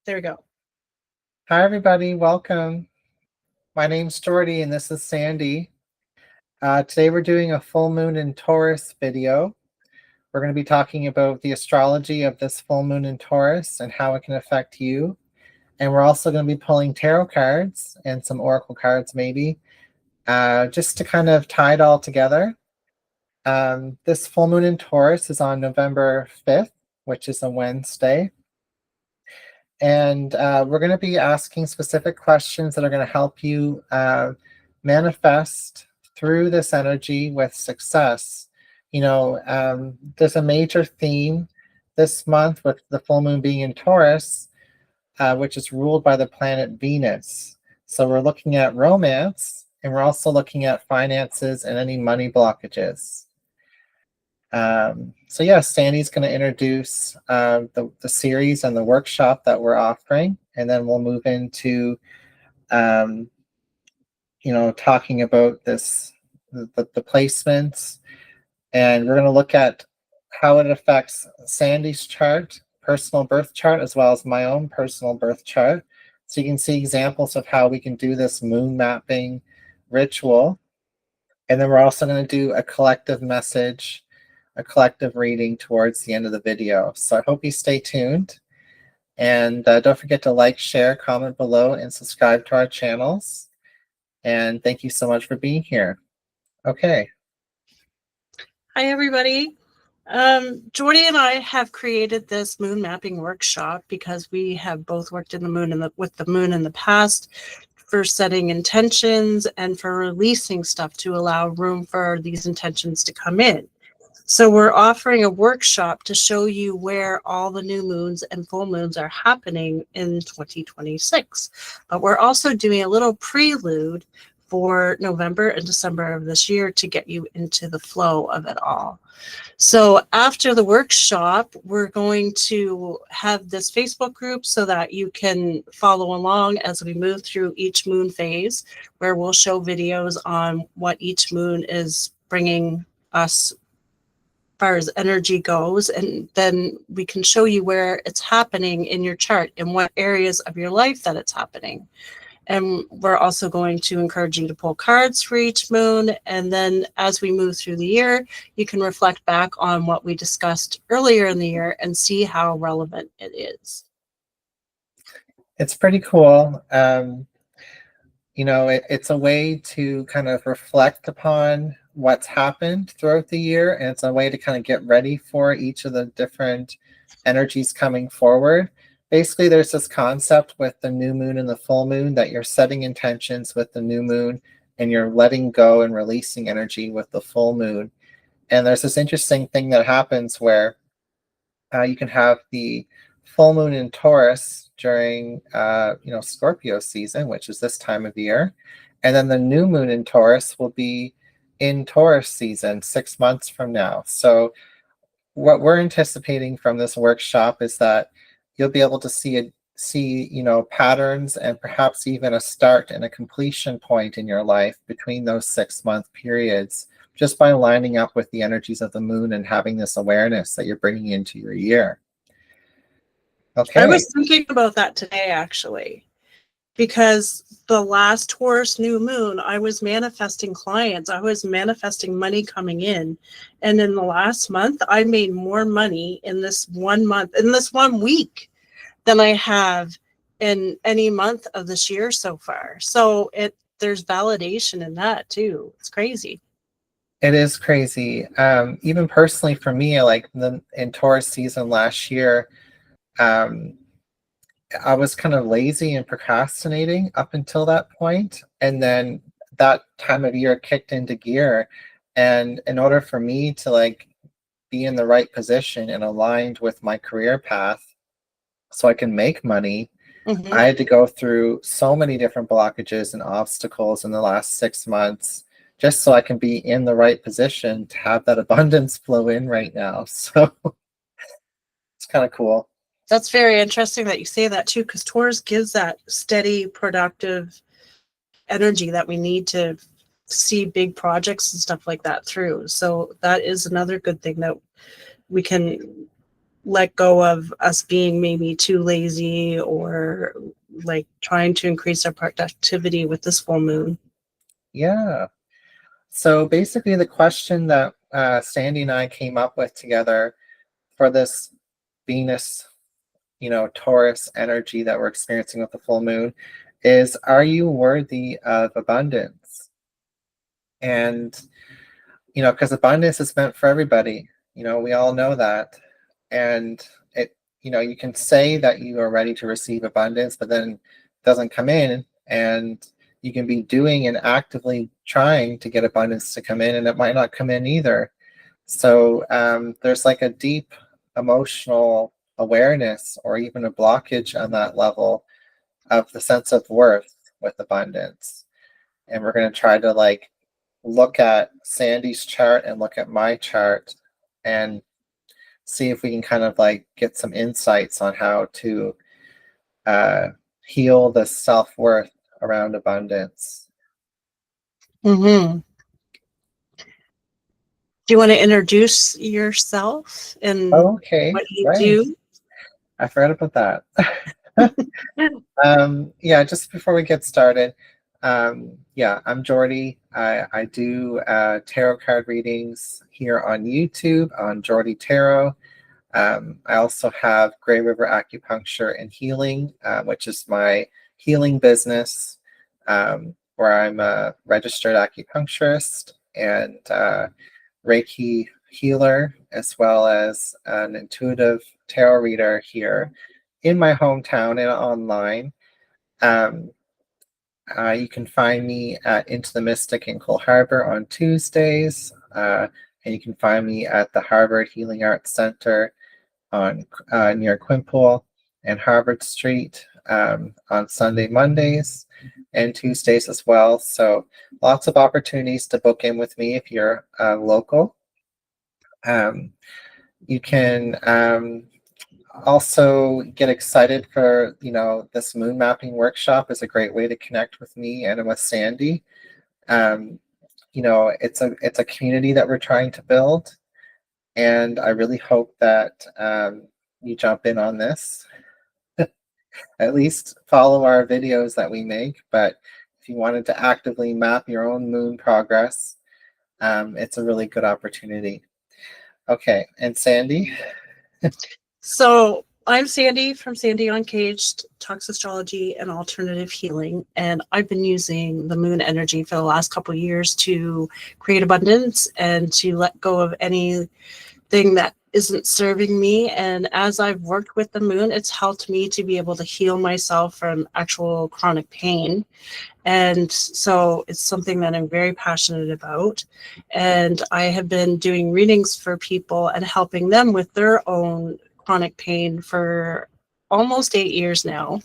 There we go. Hi, everybody. Welcome. My name's Jordy, and this is Sandy. Today we're doing a full moon in Taurus video. We're going to be talking about the astrology of this full moon in Taurus and how it can affect you. And we're also going to be pulling tarot cards and some oracle cards maybe, just to kind of tie it all together. This full moon in Taurus is on November 5th, which is a Wednesday. And we're going to be asking specific questions that are going to help you manifest through this energy with success. You know, there's a major theme this month with the full moon being in Taurus, which is ruled by the planet Venus. So we're looking at romance, and we're also looking at finances and any money blockages. So yeah, Sandy's going to introduce the series and the workshop that we're offering, and then we'll move into, talking about the placements, and we're going to look at how it affects Sandy's chart, personal birth chart, as well as my own personal birth chart. So you can see examples of how we can do this moon mapping ritual. And then we're also going to do a collective message, a collective reading towards the end of the video. So I hope you stay tuned. And don't forget to like, share, comment below, and subscribe to our channels. And thank you so much for being here. Okay. Hi, everybody. Jordy and I have created this moon mapping workshop because we have both worked in the moon and with the moon in the past for setting intentions and for releasing stuff to allow room for these intentions to come in. So we're offering a workshop to show you where all the new moons and full moons are happening in 2026. But we're also doing a little prelude for November and December of this year to get you into the flow of it all. So after the workshop, we're going to have this Facebook group so that you can follow along as we move through each moon phase, where we'll show videos on what each moon is bringing us as far as energy goes, and then we can show you where it's happening in your chart and what areas of your life that it's happening. And we're also going to encourage you to pull cards for each moon. And then as we move through the year, you can reflect back on what we discussed earlier in the year and see how relevant it is. It's pretty cool. It's a way to kind of reflect upon what's happened throughout the year, and it's a way to kind of get ready for each of the different energies coming forward. Basically, there's this concept with the new moon and the full moon that you're setting intentions with the new moon and you're letting go and releasing energy with the full moon. And there's this interesting thing that happens where you can have the full moon in Taurus during Scorpio season, which is this time of year, and then the new moon in Taurus will be in Taurus season 6 months from now. So what we're anticipating from this workshop is that you'll be able to see patterns and perhaps even a start and a completion point in your life between those 6-month periods, just by lining up with the energies of the moon and having this awareness that you're bringing into your year. Okay. I was thinking about that today, actually, because the last Taurus new moon, I was manifesting clients. I was manifesting money coming in. And in the last month, I made more money in this 1 month, in this 1 week, than I have in any month of this year so far. So there's validation in that too. It's crazy. It is crazy. Even personally for me, like in Taurus season last year, I was kind of lazy and procrastinating up until that point. And then that time of year kicked into gear. And in order for me to be in the right position and aligned with my career path so I can make money, I had to go through so many different blockages and obstacles in the last 6 months just so I can be in the right position to have that abundance flow in right now. So it's kind of cool. That's very interesting that you say that too, because Taurus gives that steady, productive energy that we need to see big projects and stuff like that through. So that is another good thing that we can let go of us being maybe too lazy or like trying to increase our productivity with this full moon. Yeah. So basically, the question that Sandy and I came up with together for this Venus, Taurus energy that we're experiencing with the full moon is, are you worthy of abundance? And, because abundance is meant for everybody, we all know that. And you can say that you are ready to receive abundance, but then it doesn't come in. And you can be doing and actively trying to get abundance to come in, and it might not come in either. So there's like a deep emotional awareness or even a blockage on that level of the sense of worth with abundance. And we're going to try to like look at Sandy's chart and look at my chart and see if we can kind of like get some insights on how to heal the self-worth around abundance. Mm-hmm. Do you want to introduce yourself and Okay, what you right. do? I forgot about that. Yeah, just before we get started, yeah, I'm Jordy. I do tarot card readings here on YouTube on Jordy Tarot. I also have Grey River Acupuncture and Healing, which is my healing business, where I'm a registered acupuncturist and Reiki healer, as well as an intuitive tarot reader here in my hometown and online. Um, you can find me at Into the Mystic in Cole Harbor on Tuesdays, and you can find me at the Harvard Healing Arts Center on near Quinpool and Harvard Street on Sunday, Mondays, and Tuesdays as well. So lots of opportunities to book in with me if you're local. You can also get excited for, this moon mapping workshop is a great way to connect with me and with Sandy. It's a community that we're trying to build, and I really hope that you jump in on this. At least follow our videos that we make, but if you wanted to actively map your own moon progress, it's a really good opportunity. Okay, and Sandy? So I'm Sandy from Sandy Uncaged, Talks Astrology and Alternative Healing, and I've been using the moon energy for the last couple of years to create abundance and to let go of anything that isn't serving me. And as I've worked with the moon, it's helped me to be able to heal myself from actual chronic pain. And so it's something that I'm very passionate about. And I have been doing readings for people and helping them with their own chronic pain for almost 8 years now.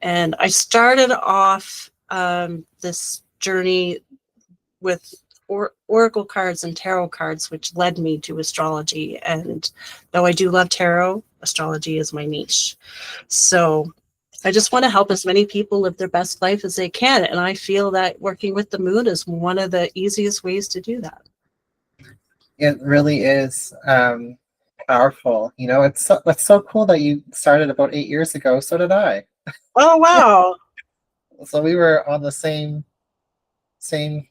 And I started off this journey with oracle cards and tarot cards, which led me to astrology. And though I do love tarot, astrology is my niche. So I just want to help as many people live their best life as they can. And I feel that working with the moon is one of the easiest ways to do that. It really is powerful. It's so cool that you started about 8 years ago. So did I. Oh, wow. So we were on the same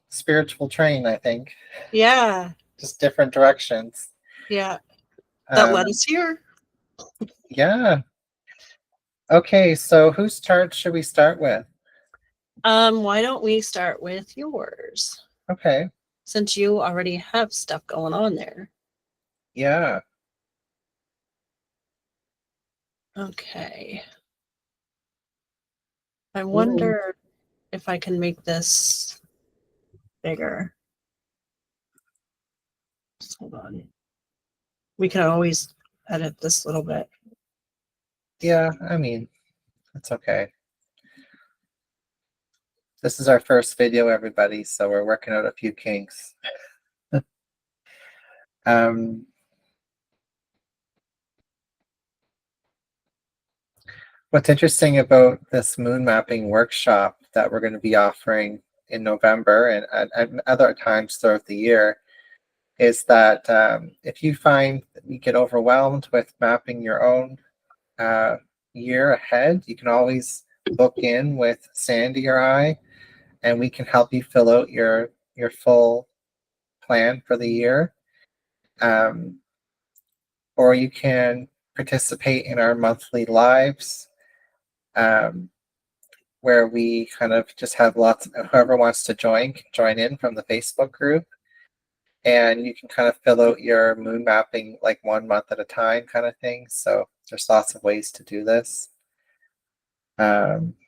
spiritual train, I think. Yeah. Just different directions. Yeah. That led us here. Yeah. Okay, so whose chart should we start with? Why don't we start with yours? Okay. Since you already have stuff going on there. Yeah. Okay. I wonder if I can make this bigger. Hold on. We can always edit this little bit. Yeah, I mean, it's okay. This is our first video, everybody, so we're working out a few kinks. What's interesting about this moon mapping workshop that we're going to be offering in November and at other times throughout the year is that if you find that you get overwhelmed with mapping your own year ahead, you can always book in with Sandy or I, and we can help you fill out your full plan for the year. Or you can participate in our monthly lives, where we kind of just have lots of whoever wants to join can join in from the Facebook group, and you can kind of fill out your moon mapping like 1 month at a time kind of thing. So there's lots of ways to do this.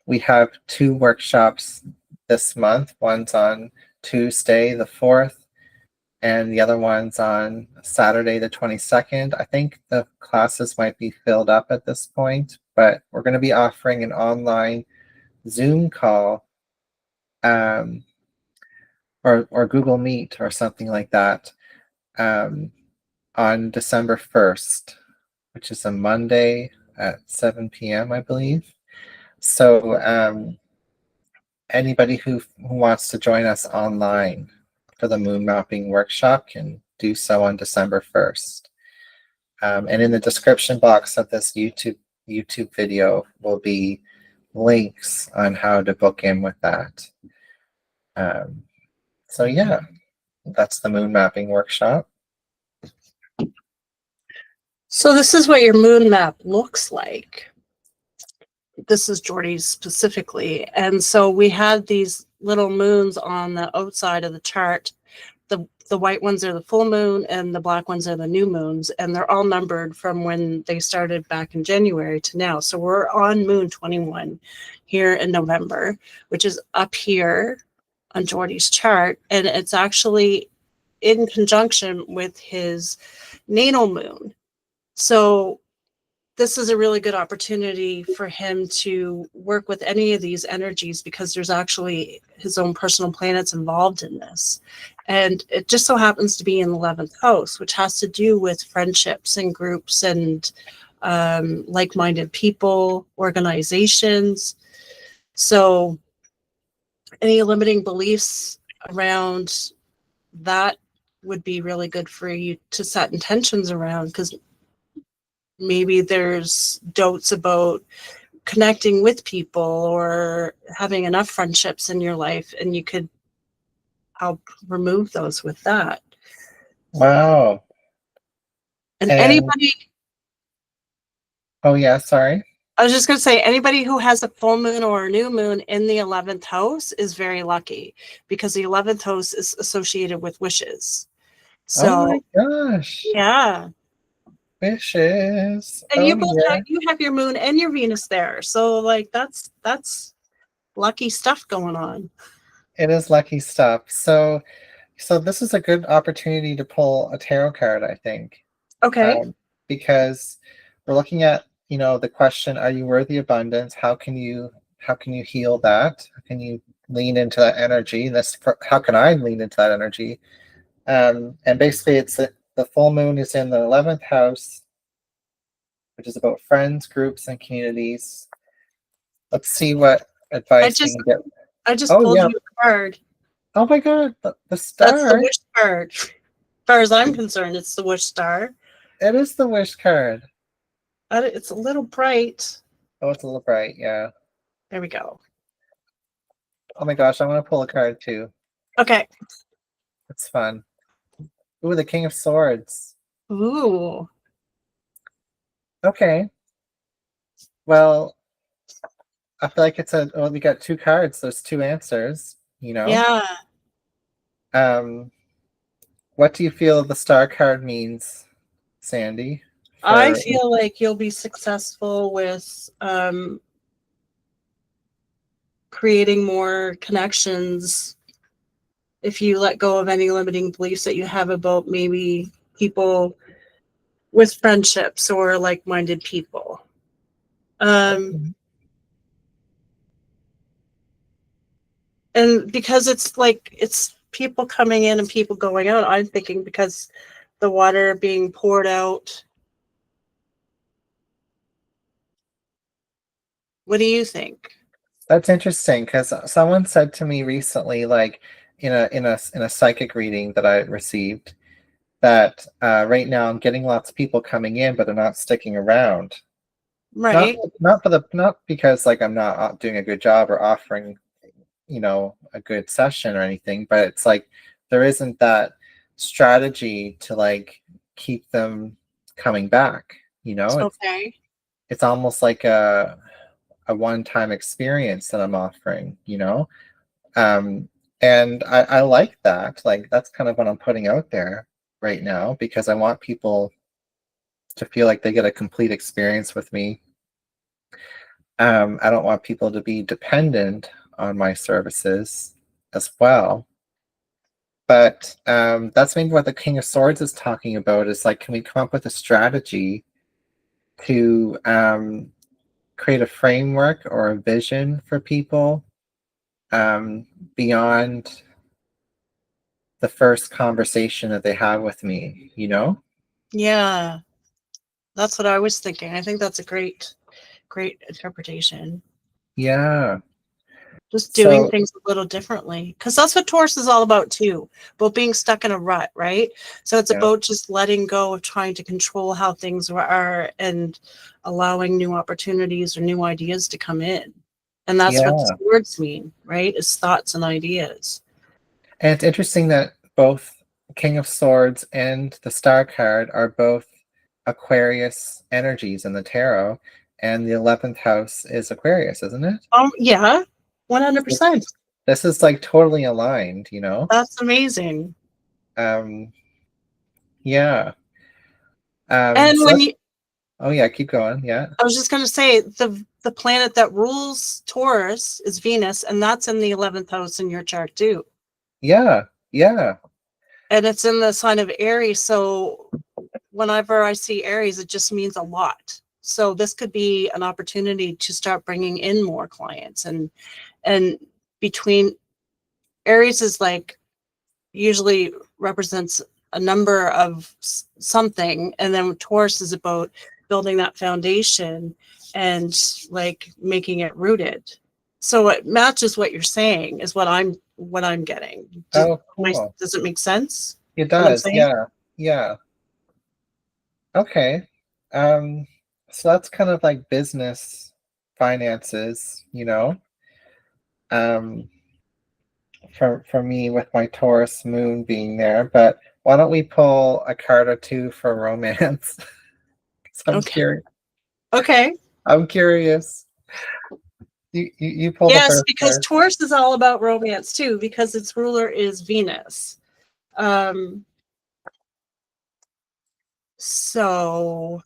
We have 2 workshops this month. One's on Tuesday the 4th, and the other one's on Saturday the 22nd. I think the classes might be filled up at this point, but we're going to be offering an online Zoom call, or Google Meet or something like that, on December 1st, which is a Monday at 7 p.m., I believe. So anybody who wants to join us online for the moon mapping workshop can do so on December 1st. And in the description box of this YouTube video will be links on how to book in with that. So yeah, that's the moon mapping workshop. So this is what your moon map looks like. This is Jordy's specifically. And so we had these little moons on the outside of the chart. The white ones are the full moon and the black ones are the new moons. And they're all numbered from when they started back in January to now. So we're on moon 21 here in November, which is up here on Jordy's chart. And it's actually in conjunction with his natal moon. So this is a really good opportunity for him to work with any of these energies, because there's actually his own personal planets involved in this. And it just so happens to be in the 11th house, which has to do with friendships and groups and like-minded people, organizations. So any limiting beliefs around that would be really good for you to set intentions around, because maybe there's doubts about connecting with people or having enough friendships in your life, and you could help remove those with that. Wow. And anybody, oh yeah, sorry. I was just going to say, anybody who has a full moon or a new moon in the 11th house is very lucky, because the 11th house is associated with wishes. So, oh my gosh. Yeah. Wishes. And you Oh, both yeah. you have your moon and your Venus there. So like that's lucky stuff going on. It is lucky stuff. So this is a good opportunity to pull a tarot card, I think. Okay. Because we're looking at, the question, are you worthy of abundance? How can you heal that? How can you lean into that energy? How can I lean into that energy? And basically it's the full moon is in the 11th house, which is about friends, groups, and communities. Let's see what advice we can get. I just pulled you a card. Oh my God, the star. That's the wish card. As far as I'm concerned, it's the wish star. It is the wish card. It's a little bright. Oh, it's a little bright, yeah. There we go. Oh my gosh, I want to pull a card too. Okay. It's fun. Ooh, the King of Swords. Ooh. Okay. Well, I feel like we got 2 cards. There's 2 answers, Yeah. What do you feel the star card means, Sandy? I feel like you'll be successful with creating more connections if you let go of any limiting beliefs that you have about maybe people with friendships or like-minded people. And because it's people coming in and people going out, I'm thinking because the water being poured out. What do you think? That's interesting, because someone said to me recently, like in a psychic reading that I received, that right now I'm getting lots of people coming in, but they're not sticking around. Not Right. not because like I'm not doing a good job or offering, a good session or anything, but it's like there isn't that strategy to like keep them coming back. Okay. It's almost like a one-time experience that I'm offering. Um, and I like that. Like that's kind of what I'm putting out there right now because I want people to feel like they get a complete experience with me. I don't want people to be dependent on my services as well. But that's maybe what the King of Swords is talking about is like, can we come up with a strategy to create a framework or a vision for people beyond the first conversation that they have with me? Yeah. That's what I was thinking. I think that's a great interpretation. Yeah. Just doing So, things a little differently. Because that's what Taurus is all about too. About being stuck in a rut, right? So it's yeah. about just letting go of trying to control how things are and allowing new opportunities or new ideas to come in. And that's what Yeah. words mean, right? Is thoughts and ideas. And it's interesting that both King of Swords and the Star card are both Aquarius energies in the tarot, and the 11th house is Aquarius, isn't it? Yeah, 100%. This is like totally aligned. That's amazing. Um, yeah. And So when that's, you, oh yeah, keep going. Yeah. I was just going to say, the planet that rules Taurus is Venus, and that's in the 11th house in your chart too. Yeah. Yeah. And it's in the sign of Aries. So whenever I see Aries, it just means a lot. So this could be an opportunity to start bringing in more clients. And between Aries is like usually represents a number of something, and then Taurus is about building that foundation and like making it rooted. So it matches what you're saying is what I'm getting. Oh, cool. Does it make sense It what I'm does. saying? Yeah. Yeah. Okay. Um, so that's kind of like business finances. Um, for me with my Taurus moon being there, but why don't we pull a card or two for romance? 'Cause I'm Okay. curious. Okay. I'm curious. You pull the Yes, first because card. Taurus is all about romance too, because its ruler is Venus. Um, so,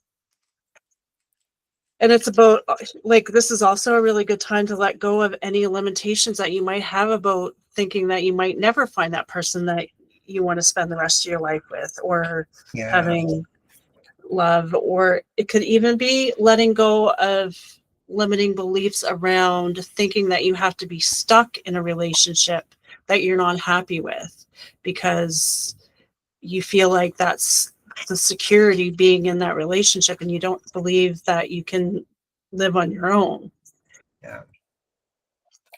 and it's about like this is also a really good time to let go of any limitations that you might have about thinking that you might never find that person that you want to spend the rest of your life with, or Yeah. having love, or it could even be letting go of limiting beliefs around thinking that you have to be stuck in a relationship that you're not happy with because you feel like that's the security being in that relationship and you don't believe that you can live on your own. Yeah.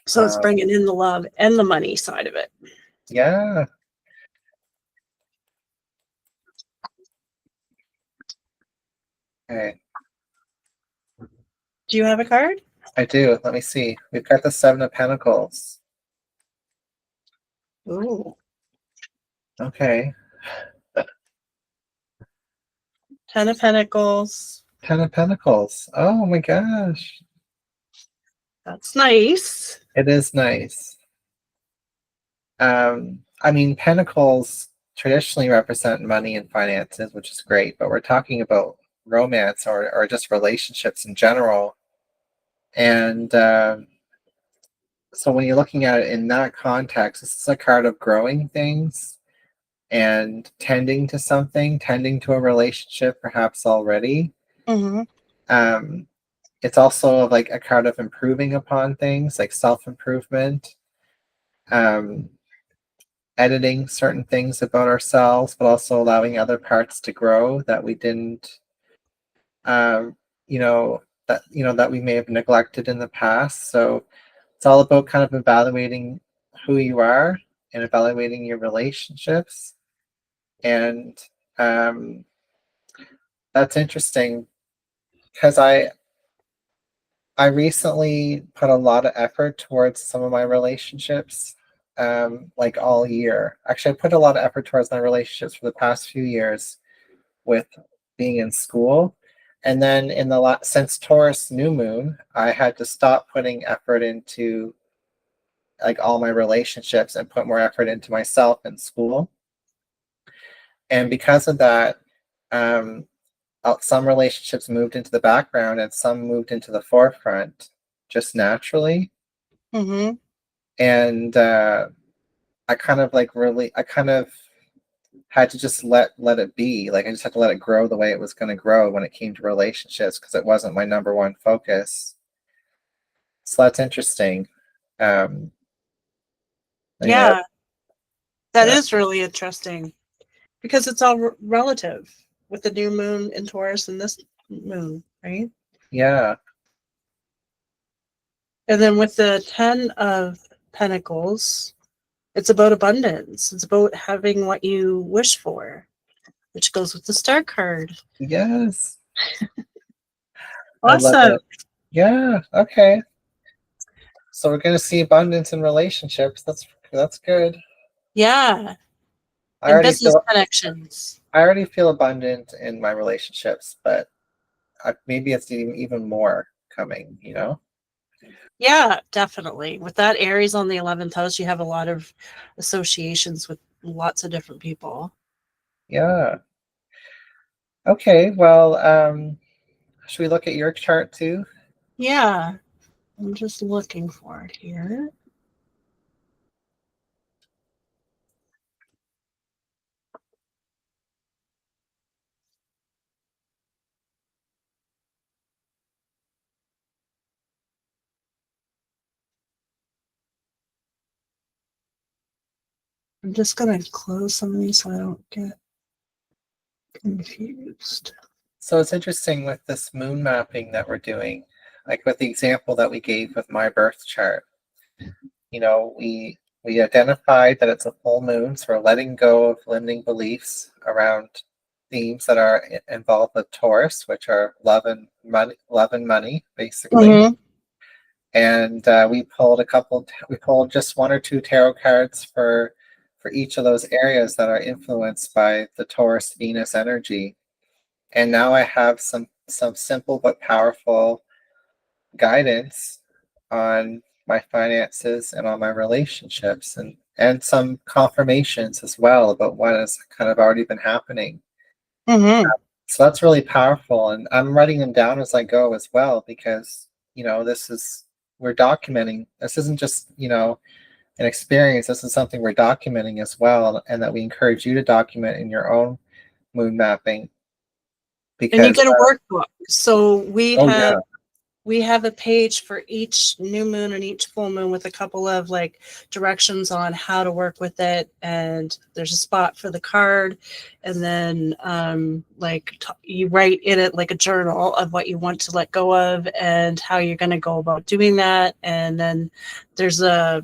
So it's Um, bringing in the love and the money side of it. yeah. Okay. Do you have a card? I do. Let me see. We've got the Seven of Pentacles. Ooh. Okay. 10 of Pentacles. Ten of Pentacles. Oh my gosh. That's nice. It is nice. I mean, pentacles traditionally represent money and finances, which is great, but we're talking about romance or just relationships in general. And so when you're looking at it in that context, this is a card of growing things and tending to something, tending to a relationship, perhaps already. Mm-hmm. Um, it's also like a card of improving upon things, like self-improvement. Um, Editing certain things about ourselves, but also allowing other parts to grow that we didn't, um, that we may have neglected in the past. So it's all about kind of evaluating who you are and evaluating your relationships and That's interesting because I recently put a lot of effort towards some of my relationships, like all year. Actually, I put a lot of effort towards my relationships for the past few years with being in school. And then since Taurus new moon, I had to stop putting effort into like all my relationships and put more effort into myself in school. And because of that, um, some relationships moved into the background and some moved into the forefront just naturally. Mm-hmm. And I kind of had to just let it be. Like I just had to let it grow the way it was going to grow when it came to relationships because it wasn't my number one focus. So that's interesting. Um, yeah, Yeah, that yeah, is really interesting because it's all relative with the new moon in Taurus and this moon, right? yeah, And then with the 10 of Pentacles, it's about abundance. It's about having what you wish for, which goes with the Star card. yes. I love Awesome. it. Yeah, okay. So we're gonna see abundance in relationships. That's good. Yeah. I And already business feel connections. I already feel abundant in my relationships, but maybe it's even more coming. You know? Yeah, definitely. With that Aries on the 11th house, you have a lot of associations with lots of different people. Yeah. Okay. Well, should we look at your chart too? Yeah, I'm just looking for it here. I'm just going to close some of these so I don't get confused. So it's interesting with this moon mapping that we're doing, like with the example that we gave with my birth chart. You know, we identified that it's a full moon, so we're letting go of limiting beliefs around themes that are involved with Taurus, which are love and money, basically. Mm-hmm. And we pulled just one or two tarot cards for each of those areas that are influenced by the Taurus Venus energy. And now I have some simple but powerful guidance on my finances and on my relationships and some confirmations as well about what has kind of already been happening. Mm-hmm. So that's really powerful. And I'm writing them down as I go as well because, you know, we're documenting. This isn't just, you know, an experience. This is something we're documenting as well, and that we encourage you to document in your own moon mapping And you because, get a workbook. So oh, yeah, we have a page for each new moon and each full moon with a couple of like directions on how to work with it, and there's a spot for the card, and then you write in it like a journal of what you want to let go of and how you're going to go about doing that, and then there's a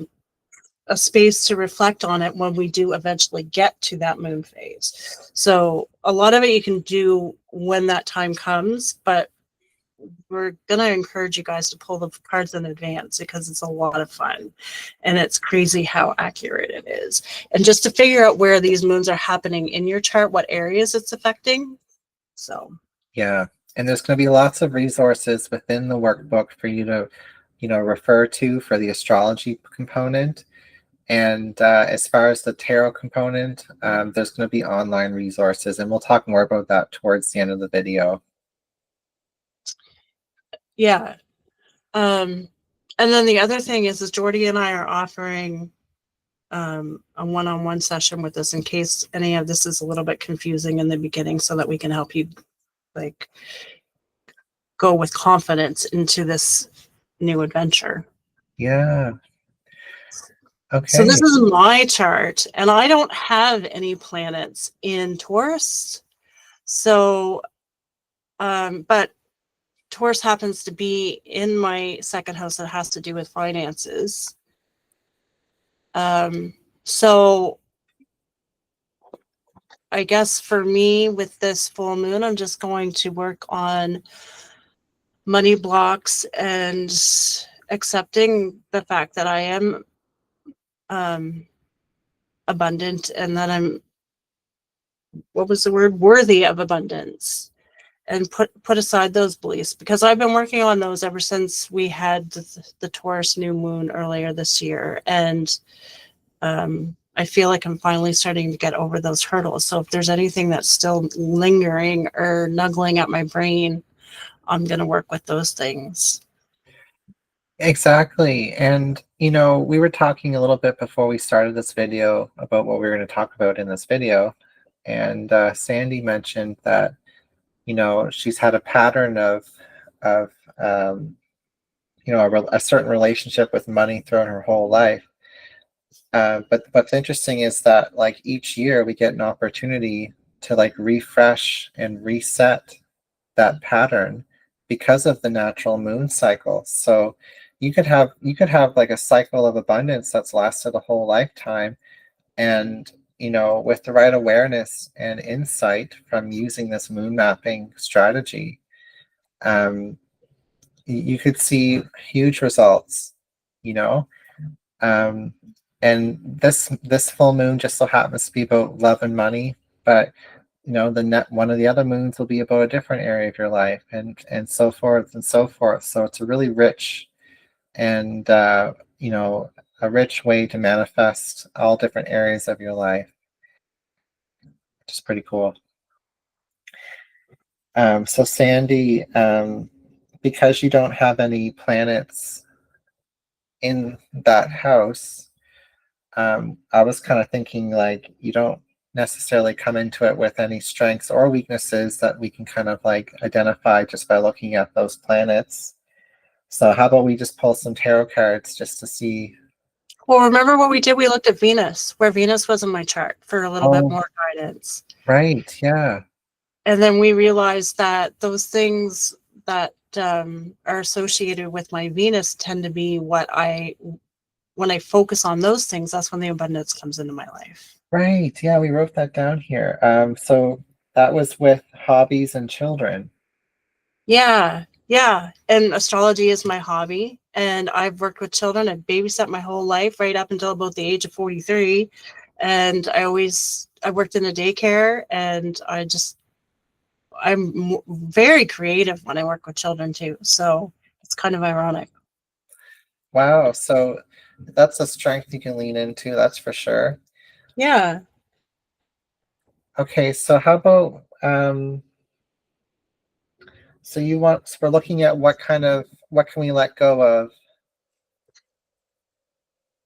space to reflect on it when we do eventually get to that moon phase. So a lot of it you can do when that time comes, but we're going to encourage you guys to pull the cards in advance because it's a lot of fun and it's crazy how accurate it is. And just to figure out where these moons are happening in your chart, what areas it's affecting. So, yeah. And there's going to be lots of resources within the workbook for you to, you know, refer to for the astrology component. And as far as the tarot component, there's going to be online resources, and we'll talk more about that towards the end of the video. yeah. And then the other thing is Jordy and I are offering a one-on-one session with us in case any of this is a little bit confusing in the beginning so that we can help you like go with confidence into this new adventure. Yeah. So Okay. this is my chart and I don't have any planets in Taurus. So, but Taurus happens to be in my second house that has to do with finances. So I guess for me with this full moon, I'm just going to work on money blocks and accepting the fact that I am abundant and that I'm, what was the word, worthy of abundance, and put aside those beliefs, because I've been working on those ever since we had the Taurus new moon earlier this year. And I feel like I'm finally starting to get over those hurdles. So if there's anything that's still lingering or nuggling at my brain, I'm going to work with those things. Exactly. And, you know, we were talking a little bit before we started this video about what we were going to talk about in this video. And Sandy mentioned that, you know, she's had a pattern of you know, a certain relationship with money throughout her whole life. But what's interesting is that, like, each year we get an opportunity to, like, refresh and reset that pattern because of the natural moon cycle. So you could have like a cycle of abundance that's lasted a whole lifetime, and, you know, with the right awareness and insight from using this moon mapping strategy, um, you could see huge results, you know. um, and this full moon just so happens to be about love and money, but, you know, the net one of the other moons will be about a different area of your life, and so forth and so forth. So it's a really rich and you know, a rich way to manifest all different areas of your life, which is pretty cool. So Sandy, because you don't have any planets in that house, I was kind of thinking, like, you don't necessarily come into it with any strengths or weaknesses that we can kind of like identify just by looking at those planets. So how about we just pull some tarot cards just to see? Well, remember what we did? We looked at Venus, where Venus was in my chart, for a little bit Oh, more guidance. right, yeah. And then we realized that those things that are associated with my Venus tend to be when I focus on those things, that's when the abundance comes into my life. Right, yeah, we wrote that down here. So that was with hobbies and children. Yeah, yeah. And astrology is my hobby. And I've worked with children. I've babysat my whole life right up until about the age of 43. And I worked in a daycare, and I'm very creative when I work with children too. So it's kind of ironic. Wow, so that's a strength you can lean into, that's for sure. Yeah. Okay, so how about so we're looking at what can we let go of?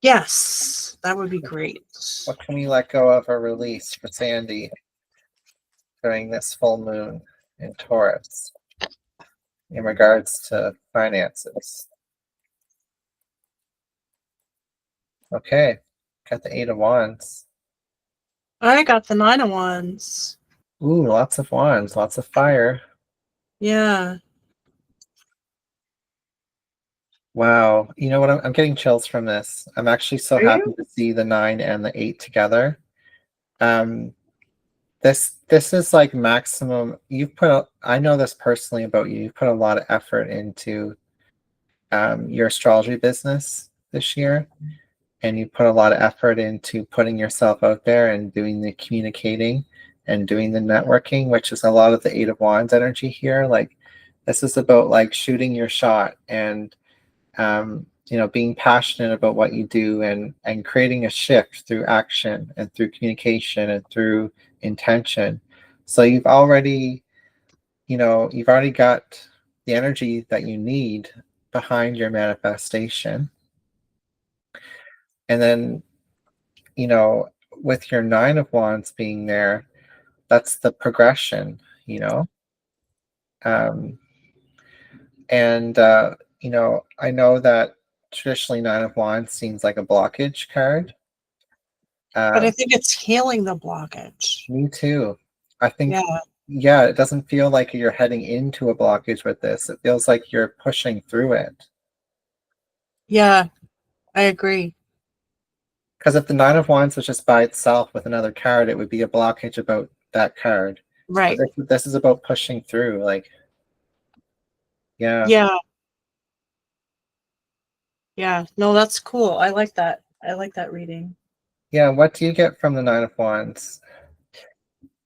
Yes, that would be great. What can we let go of or release for Sandy during this full moon in Taurus in regards to finances? Okay, got the Eight of Wands. I got the Nine of Wands. Ooh, lots of wands, lots of fire. Yeah. Wow, you know what? I'm getting chills from this. I'm actually so Are happy you? to see the 9 and the 8 together. Um, this is like maximum. I know this personally about you. You've put a lot of effort into your astrology business this year, and you put a lot of effort into putting yourself out there and doing the communicating and doing the networking, which is a lot of the Eight of Wands energy here. Like, this is about like shooting your shot and, you know, being passionate about what you do, and creating a shift through action and through communication and through intention. So you've already got the energy that you need behind your manifestation. And then, you know, with your Nine of Wands being there, that's the progression, you know. Um, and you know, I know that traditionally Nine of Wands seems like a blockage card. But I Um, think it's healing the blockage. Me too. I think, Yeah. yeah, it doesn't feel like you're heading into a blockage with this. It feels like you're pushing through it. Yeah, I agree. Because if the Nine of Wands was just by itself with another card, it would be a blockage about that card. Right. But this is about pushing through, like, yeah. Yeah. Yeah. No, that's cool. I like that. I like that reading. Yeah, what do you get from the Nine of Wands?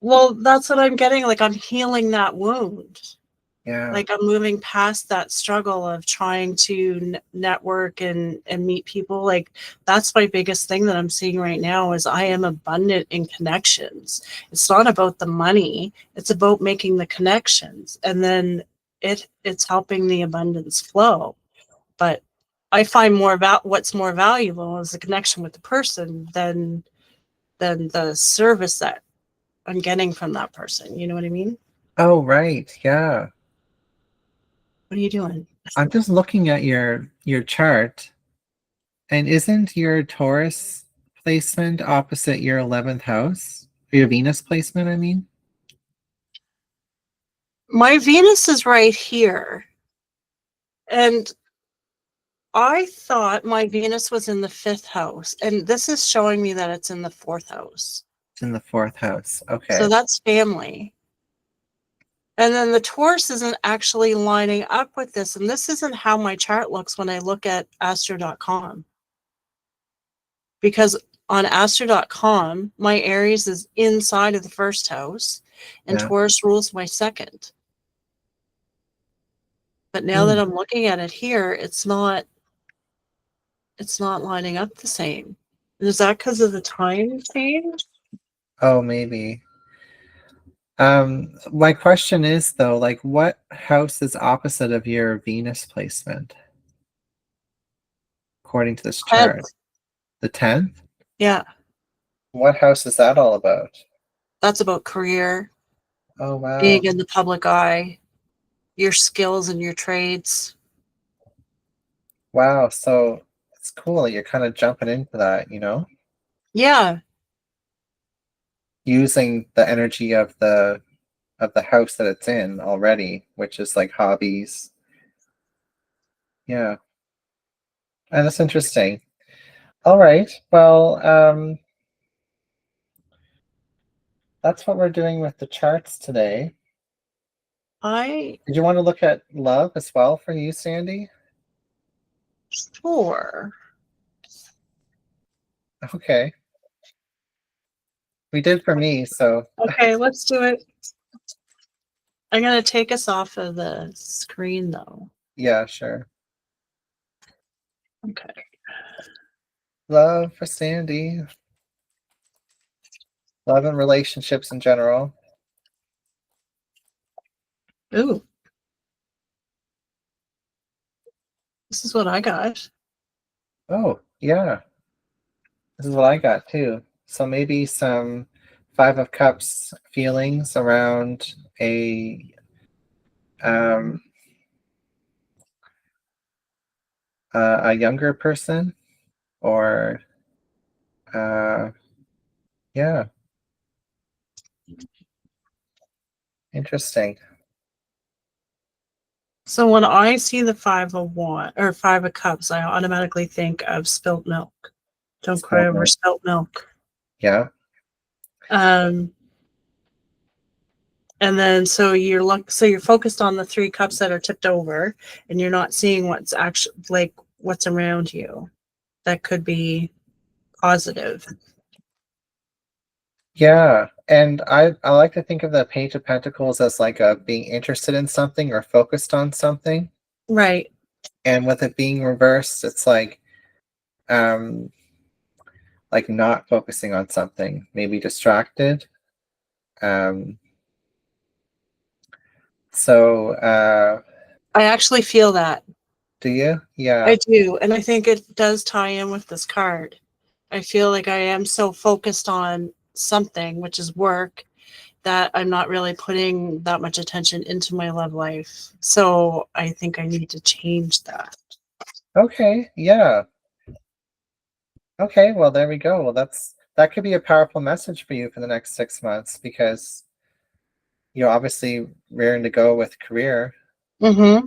Well, that's what I'm getting. Like, I'm healing that wound. Yeah. Like, I'm moving past that struggle of trying to network and meet people. Like, that's my biggest thing that I'm seeing right now is I am abundant in connections. It's not about the money. It's about making the connections. And then it's helping the abundance flow. But I find more about what's more valuable is the connection with the person than the service that I'm getting from that person. You know what I mean? Oh, right. Yeah. What are you doing? I'm just looking at your chart, and isn't your Taurus placement opposite your 11th house? Your Venus placement, I mean? My Venus is right here. And I thought my Venus was in the 5th house. And this is showing me that it's in the 4th house. It's in the 4th house. So Okay. that's family. And then the Taurus isn't actually lining up with this. And this isn't how my chart looks when I look at astro.com. Because on astro.com, my Aries is inside of the 1st house and Yeah. Taurus rules my 2nd. But now that I'm looking at it here, it's not lining up the same. Is that because of the time change? Oh, maybe. My question is though, like, what house is opposite of your Venus placement according to this chart? The 10th? Yeah, What house is that all about? that's about career, Oh, wow. being in the public eye, your skills and your trades. Wow. So it's cool that you're kind of jumping into that, you know, Yeah. using the energy of the house that it's in already, which is like hobbies. Yeah. And that's interesting. All right. Well, that's what we're doing with the charts today. I Did you want to look at love as well for you, Sandy? sure. Okay. We did for me, so Okay, let's do it. I'm gonna take us off of the screen though. yeah, sure. Okay. Love for Sandy. Love and relationships in general. Ooh, this is what I got. Oh, yeah. This is what I got too. So maybe some Five of Cups feelings around um, a younger person, or yeah, interesting. So when I see the 5 of or 5 of Cups, I automatically think of spilt milk. Don't cry over spilt milk. Yeah. Um, and then so you're focused on the 3 cups that are tipped over, and you're not seeing what's actually like what's around you that could be positive. Yeah, and I like to think of the Page of Pentacles as like a being interested in something or focused on something. Right. And with it being reversed, it's um like not focusing on something, maybe distracted. Um so I actually feel that. do you? I Yeah. do. And I think it does tie in with this card. I feel like I am so focused on something, which is work, that I'm not really putting that much attention into my love life. So I think I need to change that. Okay, yeah. Okay, well there we go. Well, that could be a powerful message for you for the next 6 months, because you're obviously rearing to go with career, Mm-hmm.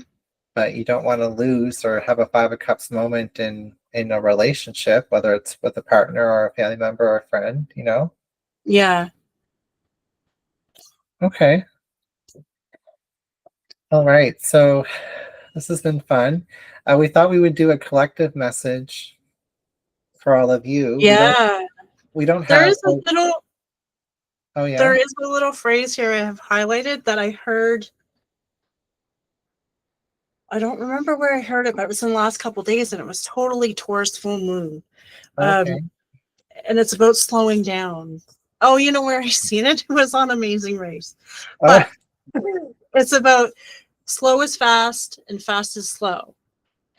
but you don't want to lose or have a Five of Cups moment in a relationship, whether it's with a partner or a family member or a friend, you know? Yeah. Okay. All right. So this has been fun. We thought we would do a collective message for all of you. Yeah. We don't There have is a little Oh yeah. there is a little phrase here I have highlighted that I heard. I don't remember where I heard it, but it was in the last couple of days, and it was totally Taurus Full Moon. Okay. And it's about slowing down. Oh, you know where I seen it? It was on Amazing Race. Oh, But it's about slow is fast and fast is slow.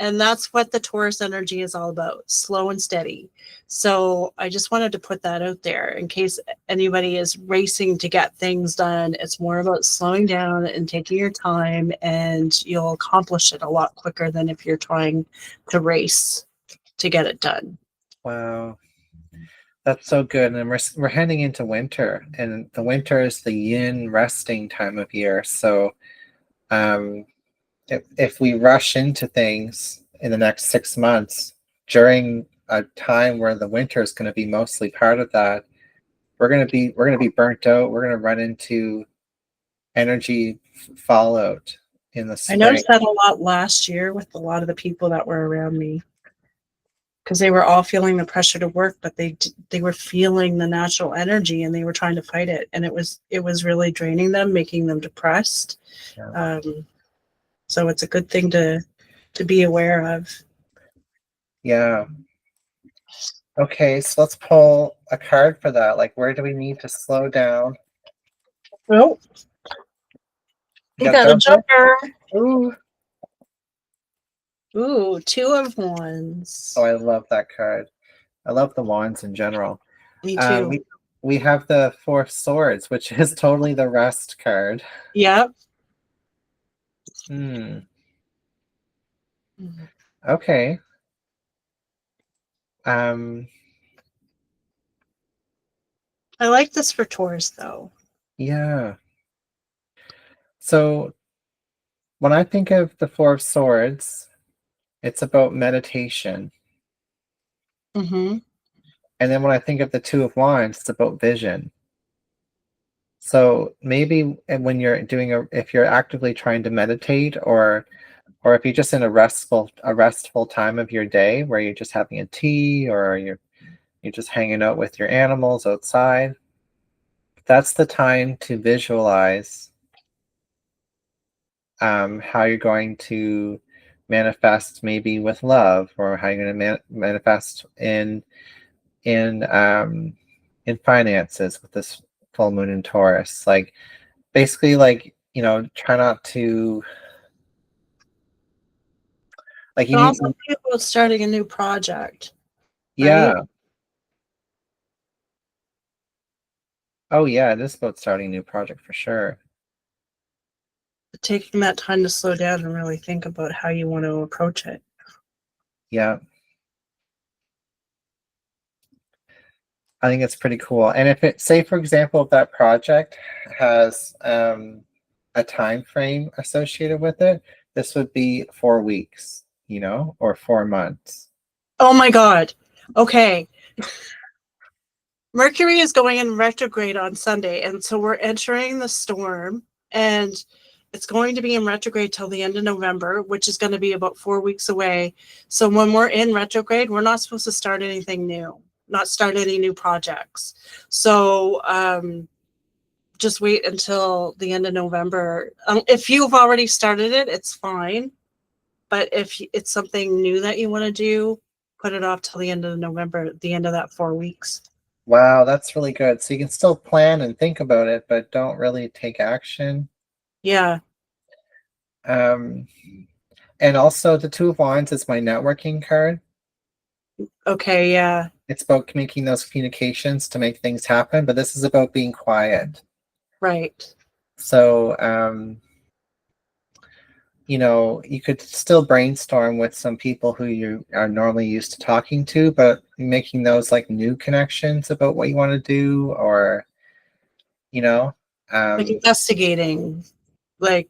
And that's what the Taurus energy is all about, slow and steady. So I just wanted to put that out there in case anybody is racing to get things done. It's more about slowing down and taking your time, and you'll accomplish it a lot quicker than if you're trying to race to get it done. wow. That's so good. And we're heading into winter, and the winter is the yin resting time of year. So um if we rush into things in the next 6 months during a time where the winter is going to be mostly part of that, we're going to be burnt out. We're going to run into energy fallout in the I spring. noticed that a lot last year with a lot of the people that were around me, because they were all feeling the pressure to work, but they were feeling the natural energy and they were trying to fight it, and it was really draining them, making them depressed. Yeah. So it's a good thing to be aware of. Yeah. Okay, so let's pull a card for that. Like, where do we need to slow down? Oh, you got a jumper. Ooh. Ooh, 2 of Wands. Oh, I love that card. I love the wands in general. Me too. We have the Four of Swords, which is totally the rest card. Yep. Okay. Um, I like this for Taurus though. yeah. So when I think of the Four of Swords, it's about meditation. Mm-hmm. And then when I think of the Two of Wands, it's about vision. So maybe when you're if you're actively trying to meditate, or if you're just in a restful time of your day where you're just having a tea, or you're just hanging out with your animals outside, that's the time to visualize how you're going to manifest, maybe with love, or how you're going to manifest in finances with this full moon in Taurus. Like, basically, like, try not to, like, It you need. also be about starting a new project, Yeah. right? Oh yeah, it is about starting a new project for sure. Taking that time to slow down and really think about how you want to approach it. Yeah. I think it's pretty cool. And if it, say for example, if that project has a time frame associated with it, this would be 4 weeks, or 4 months. Oh my God. Okay. Mercury is going in retrograde on Sunday, and so we're entering the storm, and it's going to be in retrograde till the end of November, which is going to be about 4 weeks away. So when we're in retrograde, we're not supposed to start anything new, not start any new projects. So just wait until the end of November. If you've already started it, it's fine. But if it's something new that you want to do, put it off till the end of November, the end of that 4 weeks. Wow, that's really good. So you can still plan and think about it, but don't really take action. Yeah. And also the Two of Wands is my networking card. Okay, yeah. It's about making those communications to make things happen, but this is about being quiet. Right. So, you could still brainstorm with some people who you are normally used to talking to, but making those like new connections about what you want to do, or, Like investigating, like,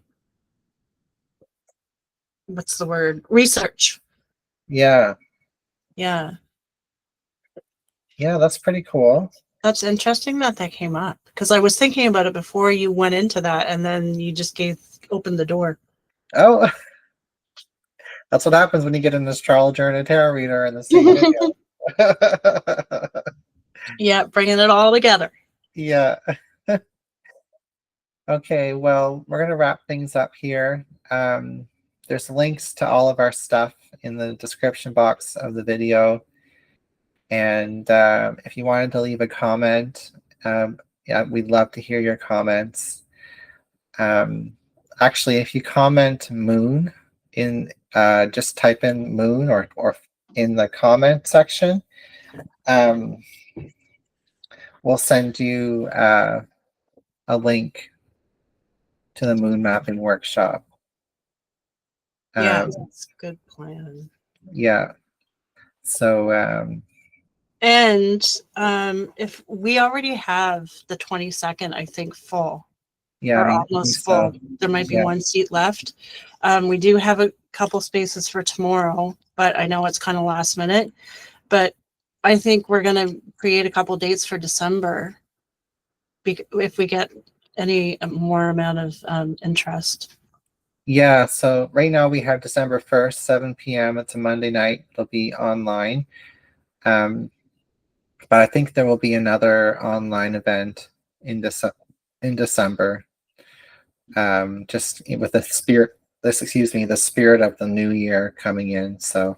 what's the word? Research. yeah, Yeah. yeah, that's pretty cool. That's interesting that that came up, because I was thinking about it before you went into that, and then you just opened the door. Oh, that's what happens when you get an astrologer and a tarot reader in the same video. Yeah, bringing it all together. Yeah. Okay, well, we're going to wrap things up here. There's links to all of our stuff in the description box of the video. And if you wanted to leave a comment, yeah, we'd love to hear your comments. Actually, if you comment moon in, just type in moon or in the comment section, we'll send you a link to the moon mapping workshop. Yeah, that's a good plan. Yeah. So and if we already have the 22nd, I think, full. yeah, Or I think almost so. full. There might be Yeah. one seat left. We do have a couple spaces for tomorrow, but I know it's kind of last minute. But I think we're going to create a couple dates for December if we get any more amount of interest. Yeah, so right now we have December 1st, 7 p.m. It's a Monday night. It'll be online. But I think there will be another online event in December. Just with the spirit of the new year coming in. So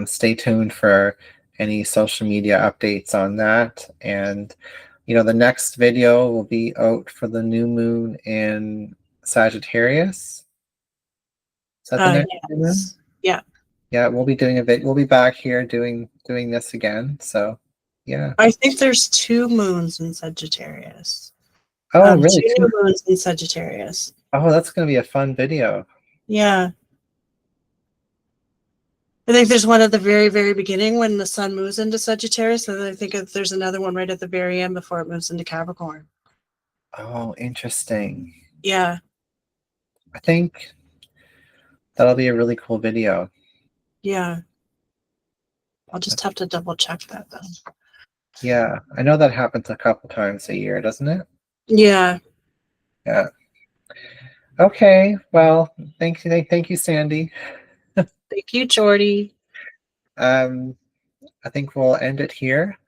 stay tuned for any social media updates on that. And the next video will be out for the new moon in Sagittarius. Is that the next moon? Yeah. Yeah, we'll be doing we'll be back here doing this again. So yeah. I think there's 2 moons in Sagittarius. Oh, really? 2 new moons in Sagittarius. Oh, that's gonna be a fun video. Yeah. I think there's one at the very, very beginning when the sun moves into Sagittarius, and then I think there's another one right at the very end before it moves into Capricorn. Oh, interesting. Yeah. I think that'll be a really cool video. Yeah. I'll just have to double check that though. Yeah, I know that happens a couple times a year, doesn't it? Yeah. Yeah. Okay. Well, thank you, Sandy. Thank you, Jordy. I think we'll end it here.